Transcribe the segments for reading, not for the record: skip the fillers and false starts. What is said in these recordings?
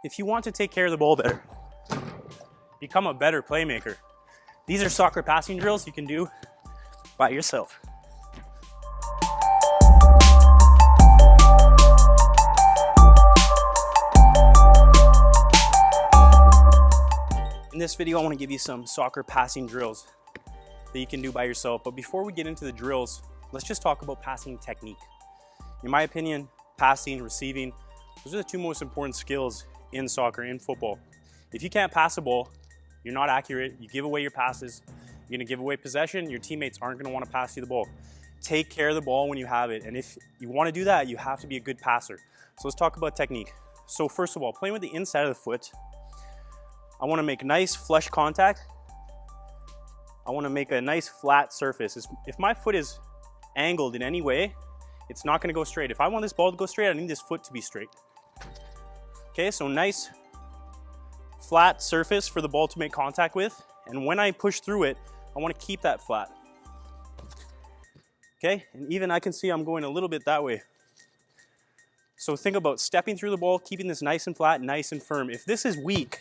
if you want to take care of the ball better, become a better playmaker, these are soccer passing drills you can do by yourself. In this video, I want to give you some soccer passing drills that you can do by yourself. But before we get into the drills, let's just talk about passing technique. In my opinion, passing, receiving, those are the two most important skills in soccer, in football. If you can't pass a ball, you're not accurate, you give away your passes, you're gonna give away possession, your teammates aren't gonna wanna pass you the ball. Take care of the ball when you have it. And if you wanna do that, you have to be a good passer. So let's talk about technique. So first of all, playing with the inside of the foot, I wanna make nice flush contact. I wanna make a nice flat surface. If my foot is angled in any way, it's not gonna go straight. If I want this ball to go straight, I need this foot to be straight. Okay, so nice flat surface for the ball to make contact with. And when I push through it, I wanna keep that flat. Okay, and even I can see I'm going a little bit that way. So think about stepping through the ball, keeping this nice and flat, nice and firm. If this is weak,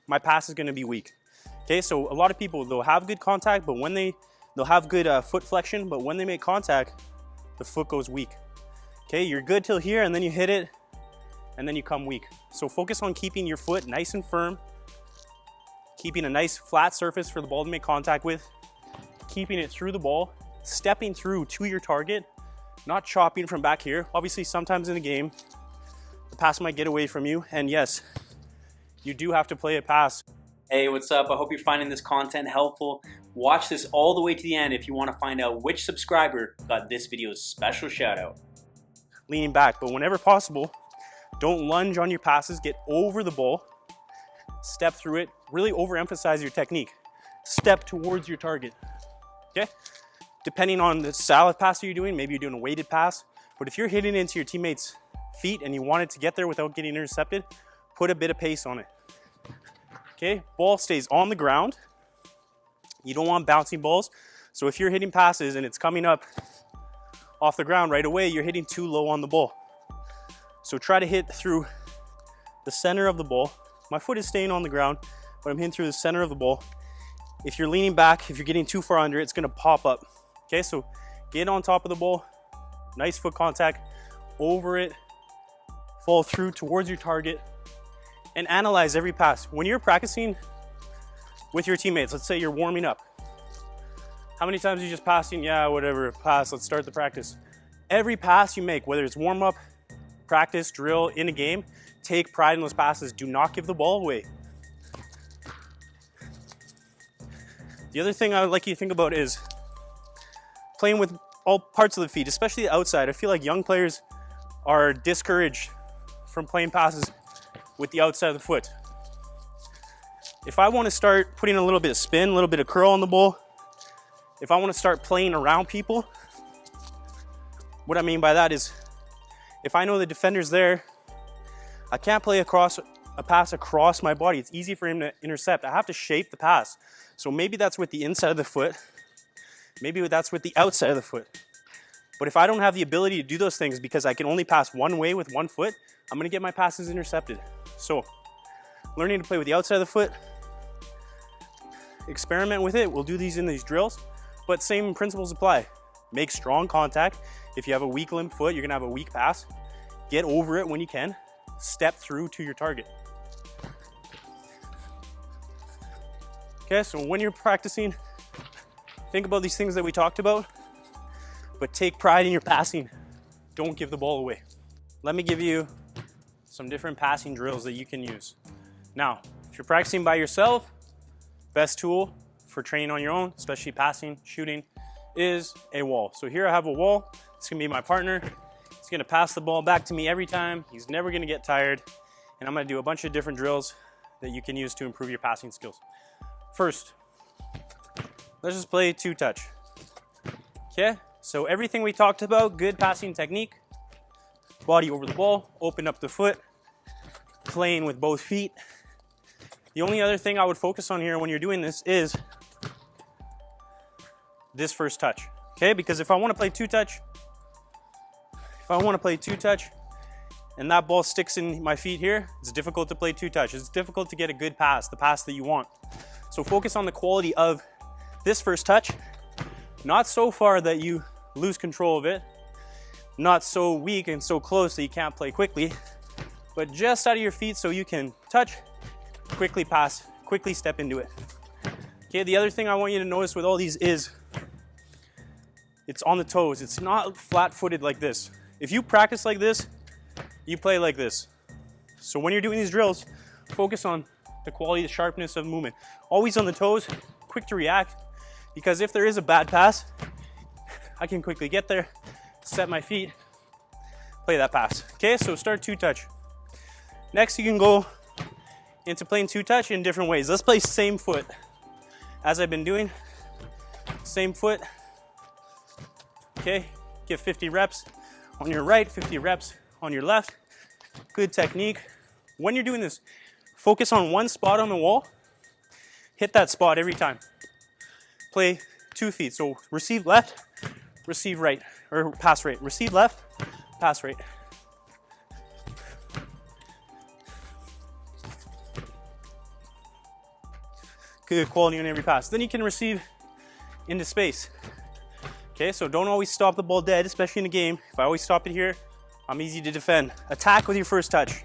my pass is gonna be weak. Okay, so a lot of people, they'll have good contact, but when they'll have good foot flexion, but when they make contact, the foot goes weak. Okay, you're good till here, and then you hit it, and then you come weak. So focus on keeping your foot nice and firm, keeping a nice flat surface for the ball to make contact with, keeping it through the ball, stepping through to your target, not chopping from back here. Obviously, sometimes in a game, the pass might get away from you, and yes, you do have to play a pass. Hey, what's up? I hope you're finding this content helpful. Watch this all the way to the end if you want to find out which subscriber got this video's special shout out. Leaning back, but whenever possible, don't lunge on your passes, get over the ball, step through it, really overemphasize your technique. Step towards your target, okay? Depending on the style of pass you're doing, maybe you're doing a weighted pass, but if you're hitting into your teammate's feet and you want it to get there without getting intercepted, put a bit of pace on it. Okay, ball stays on the ground. You don't want bouncing balls. So if you're hitting passes and it's coming up off the ground right away, you're hitting too low on the ball. So try to hit through the center of the ball. My foot is staying on the ground, but I'm hitting through the center of the ball. If you're leaning back, if you're getting too far under, it's gonna pop up. Okay, so get on top of the ball, nice foot contact, over it, fall through towards your target, and analyze every pass. When you're practicing with your teammates, let's say you're warming up, how many times are you just passing? Yeah, whatever, pass, let's start the practice. Every pass you make, whether it's warm up, practice, drill, in a game, take pride in those passes. Do not give the ball away. The other thing I would like you to think about is playing with all parts of the feet, especially the outside. I feel like young players are discouraged from playing passes with the outside of the foot. If I want to start putting a little bit of spin, a little bit of curl on the ball, if I want to start playing around people, what I mean by that is, if I know the defender's there, I can't play a pass across my body. It's easy for him to intercept. I have to shape the pass. So maybe that's with the inside of the foot, maybe that's with the outside of the foot. But if I don't have the ability to do those things because I can only pass one way with one foot, I'm gonna get my passes intercepted. So learning to play with the outside of the foot, experiment with it. We'll do these in these drills, but same principles apply. Make strong contact. If you have a weak limb foot, you're gonna have a weak pass. Get over it when you can. Step through to your target. Okay, so when you're practicing, think about these things that we talked about, but take pride in your passing. Don't give the ball away. Let me give you some different passing drills that you can use. Now, if you're practicing by yourself, best tool for training on your own, especially passing, shooting, is a wall. So here I have a wall. It's gonna be my partner. He's gonna pass the ball back to me every time. He's never gonna get tired. And I'm gonna do a bunch of different drills that you can use to improve your passing skills. First, let's just play two touch. Okay, so everything we talked about, good passing technique, body over the ball, open up the foot, playing with both feet. The only other thing I would focus on here when you're doing this is this first touch, okay? Because if I want to play two touch, and that ball sticks in my feet here, it's difficult to play two touch. It's difficult to get a good pass, the pass that you want. So focus on the quality of this first touch, not so far that you lose control of it, not so weak and so close that you can't play quickly, but just out of your feet so you can touch, quickly pass, quickly step into it. Okay, the other thing I want you to notice with all these is it's on the toes. It's not flat-footed like this. If you practice like this, you play like this. So when you're doing these drills, focus on the quality, the sharpness of movement. Always on the toes, quick to react, because if there is a bad pass, I can quickly get there, set my feet, play that pass. Okay, so start two touch. Next, you can go into playing two touch in different ways. Let's play same foot. As I've been doing, same foot. Okay, get 50 reps on your right, 50 reps on your left. Good technique. When you're doing this, focus on one spot on the wall. Hit that spot every time. Play 2 feet. So receive left, receive right, or pass right. Receive left, pass right. Good quality on every pass. Then you can receive into space. Okay, so don't always stop the ball dead, especially in a game. If I always stop it here, I'm easy to defend. Attack with your first touch.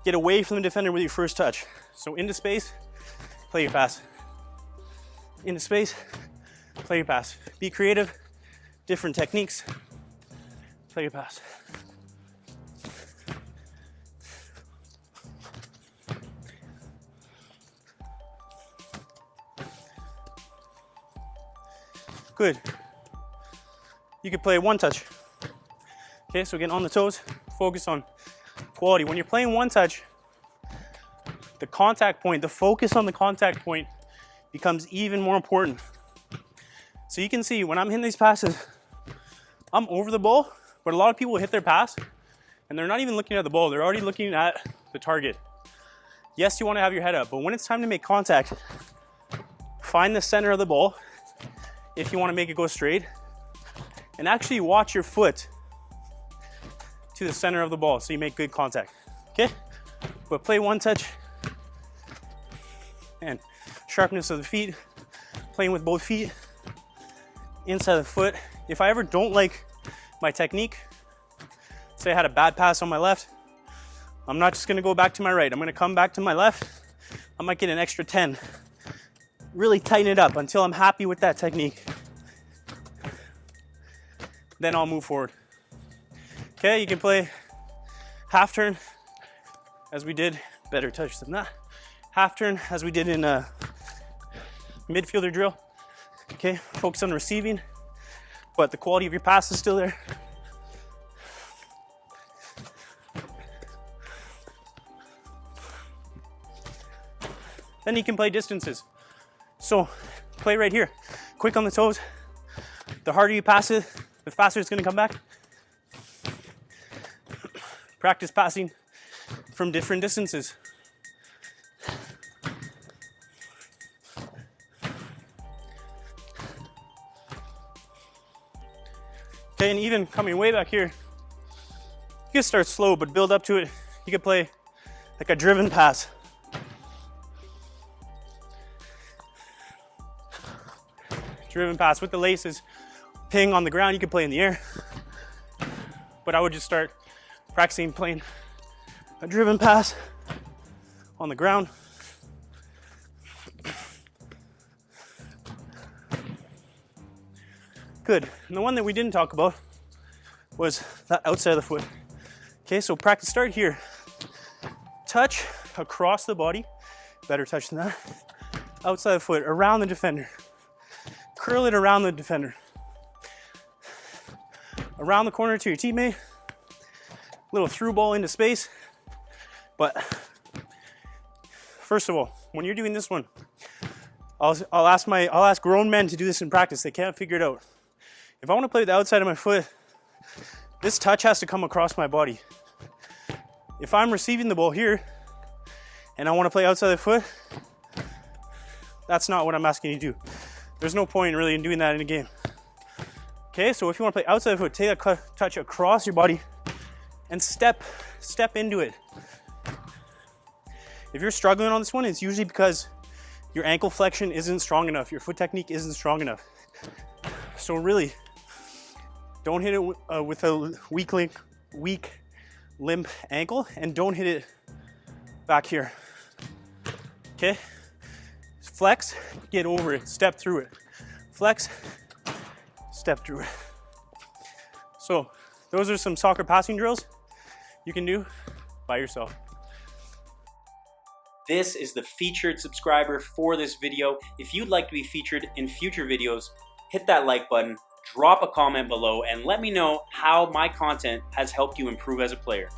Get away from the defender with your first touch. So into space, play your pass. Into space, play your pass. Be creative, different techniques, play your pass. Good. You could play one touch. Okay, so again, on the toes, focus on quality. When you're playing one touch, the contact point, the focus on the contact point becomes even more important. So you can see when I'm hitting these passes, I'm over the ball, but a lot of people hit their pass and they're not even looking at the ball, they're already looking at the target. Yes, you want to have your head up, but when it's time to make contact, find the center of the ball if you want to make it go straight, and actually watch your foot to the center of the ball so you make good contact. Okay? But play one touch and sharpness of the feet, playing with both feet, inside the foot. If I ever don't like my technique, say I had a bad pass on my left, I'm not just gonna go back to my right. I'm gonna come back to my left. I might get an extra 10. Really tighten it up until I'm happy with that technique. Then I'll move forward. Okay, you can play half turn as we did, better touch than that. Half turn as we did in a midfielder drill. Okay, focus on receiving, but the quality of your pass is still there. Then you can play distances. So play right here, quick on the toes. The harder you pass it, the faster it's gonna come back. Practice passing from different distances. Okay, and even coming way back here, you can start slow, but build up to it. You can play like a driven pass. Driven pass with the laces, ping on the ground. You can play in the air, but I would just start practicing playing a driven pass on the ground. Good. And the one that we didn't talk about was that outside of the foot. Okay, so practice, start here. Touch across the body, better touch than that. Outside the foot, around the defender. Curl it around the defender. Around the corner to your teammate. Little through ball into space. But first of all, when you're doing this one, I'll ask grown men to do this in practice. They can't figure it out. If I want to play with the outside of my foot, this touch has to come across my body. If I'm receiving the ball here and I want to play outside the foot, that's not what I'm asking you to do. There's no point really in doing that in a game. Okay, so if you want to play outside the foot, take that touch across your body and step into it. If you're struggling on this one, it's usually because your ankle flexion isn't strong enough, your foot technique isn't strong enough. So really, don't hit it with a weak limp ankle, and don't hit it back here. Okay? Flex, get over it, step through it. Flex, step through it. So those are some soccer passing drills you can do by yourself. This is the featured subscriber for this video. If you'd like to be featured in future videos, hit that like button, drop a comment below, and let me know how my content has helped you improve as a player.